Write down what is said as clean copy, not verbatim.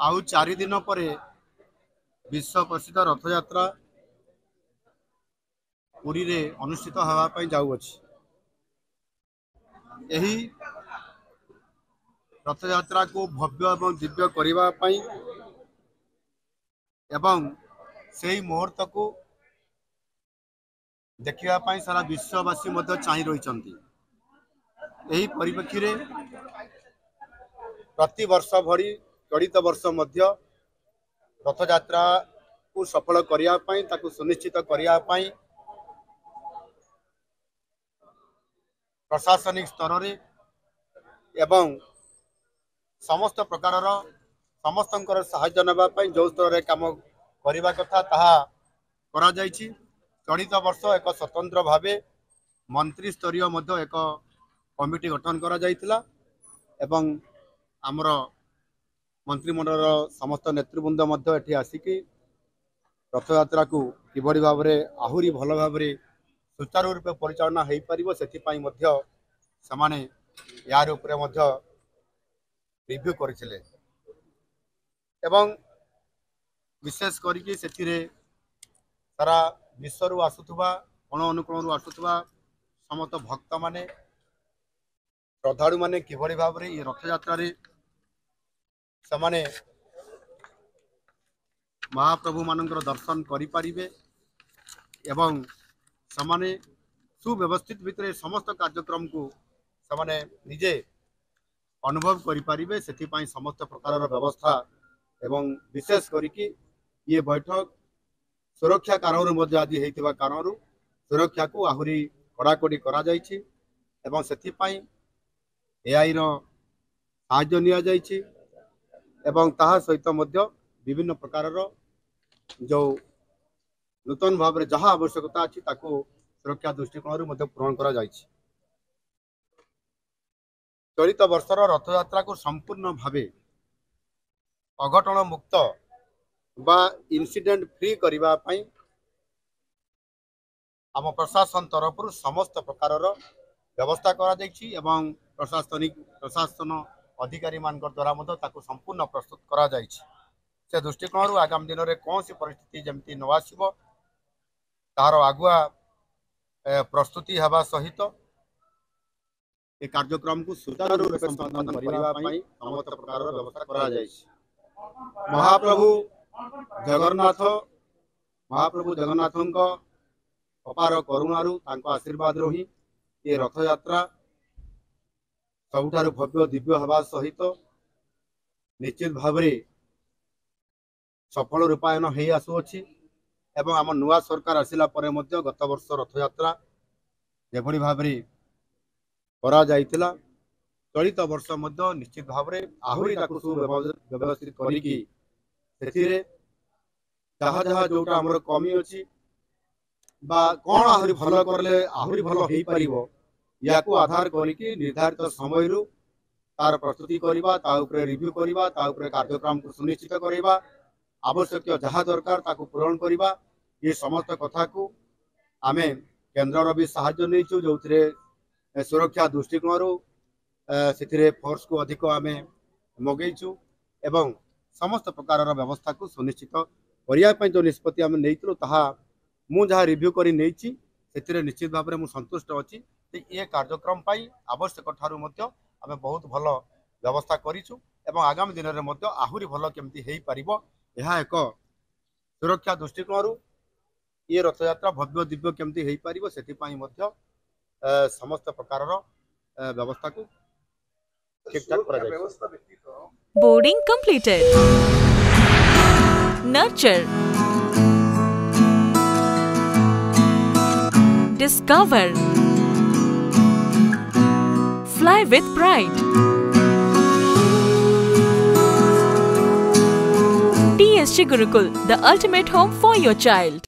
आउ 4 दिन पर विश्व प्रसिद्ध रथ यात्रा पुरी रे अनुष्ठित होगापी जाऊँगी। यही रथ यात्रा को भव्य एवं दिव्य करने एवं से मुहूर्त को देखापी सारा विश्ववासी चाह रही। यही परिप्रेक्षी रे प्रति वर्ष भरी चलित वर्ष मध्य रथ यात्रा को सफल करने ताकू सुनिश्चित करने प्रशासनिक स्तर रे एवं समस्त प्रकार समस्त साहाय्य नापी जो स्तर में कम करने कथा ताहा करा जायछि। चलित वर्ष एक स्वतंत्र भावे मंत्री स्तरीय एक कमिटी गठन करा जायतिला एवं आमर मंत्रिमंडल समस्त नेतृवृंद मध्य एठी आसिकी रथ यात्रा को किभली भाव में आहुरी भल भाव में सुचारू रूपे परिचालना हो पारिबो सेथिपाई मध्य समाने यार उपरे मध्य रिव्यू करथिले एवं विशेष करिके सेथिरे सारा विश्व आसुथुबा कोण अनुकोण आसुथुबा समस्त भक्त माने श्रद्धालु माने किभली भाव में ये रथ यात्रा रे समाने महाप्रभु मानकर दर्शन करि परिबे एवं समाने सुव्यवस्थित भितर समस्त कार्यक्रम को समाने निजे अनुभव करि परिबे सेथिपाई समस्त प्रकार व्यवस्था एवं विशेष करिके ये बैठक सुरक्षा कारण मध्य आदि हेतिबा कारण सुरक्षा को आहुरी कड़ाकड़ी करा जायछि एवं सेथिपाई एआई रो साहाय्य निया जायछि एवं ताहा सहित मध्य विभिन्न प्रकार जो नूतन भाव में जहाँ आवश्यकता अच्छी ताको सुरक्षा दृष्टिकोण मध्य पूरण करा जायछि। चलित वर्षर रथ यात्रा को संपूर्ण भावे अघटन मुक्त बा इंसिडेंट फ्री करबा पई आम प्रशासन तरफ समस्त प्रकार व्यवस्था करा जायछि एवं प्रशासन अधिकारी मान द्वारा मध्य ताको संपूर्ण प्रस्तुत करा जायछि। से दृष्टिकोण आगामी दिन में कौन सी परिस्थिति जमती न आसब तार आगुआ प्रस्तुति हवा सहित ए कार्यक्रम को सुचारू रूप संपादन करने समस्त प्रकार व्यवस्था करा जायछि। महाप्रभु जगन्नाथ अपार करुणारू तांको आशीर्वाद रही ये रथ यात्रा सबुठारु भव्य दिव्य हवा सहित निश्चित भाव में सफल रूपायन हो आसुअछि एवं आम नुआ सरकार आसिला परे मध्य गत वर्ष रथ यात्रा जेभली भाव में करा जायतिला चलित वर्ष मध्य निश्चित भाव में आहुरी ताकु सुव्यवस्थित करिकी सेथिरे जहाँ जहाँ जोटा हमर कमी अछि बा कोन आहुरी भल करले आहुरी भल हेई परिबो या को आधार करिकी निर्धारित समय रु तार प्रस्तुति करबा ता ऊपर रिव्यू करबा ता ऊपर कार्यक्रम को सुनिश्चित करबा आवश्यक जहाँ दरकार ताकू पूरण करबा ये समस्त कथा को आमे केन्द्र भी साहाय्य नैचु जो सुरक्षा दृष्टिकोण से फोर्स को अधिक आमे मगेचु एवं समस्त प्रकार व्यवस्था को सुनिश्चित करने जो निष्पत्ति आम नहीं ताहा मु जहाँ रिव्यू करी नैची से निश्चित भाव में मुझे संतुष्ट अच्छी ये कार्यक्रम पाई आवश्यक ठारू मध्य आमे बहुत भल व्यवस्था करिछु एवं आगामी दिन में मध्य आहुरी भल केमती हेई परिबो यह एक सुरक्षा दृष्टिकोण ये रथ यात्रा भव्य दिव्य केमती हेई परिबो सेथिपाई मध्य समस्त प्रकार व्यवस्था को ठीक ठाक करा जाय। Boarding completed. Nurture, discover, fly with pride, TSG Gurukul, the ultimate home for your child.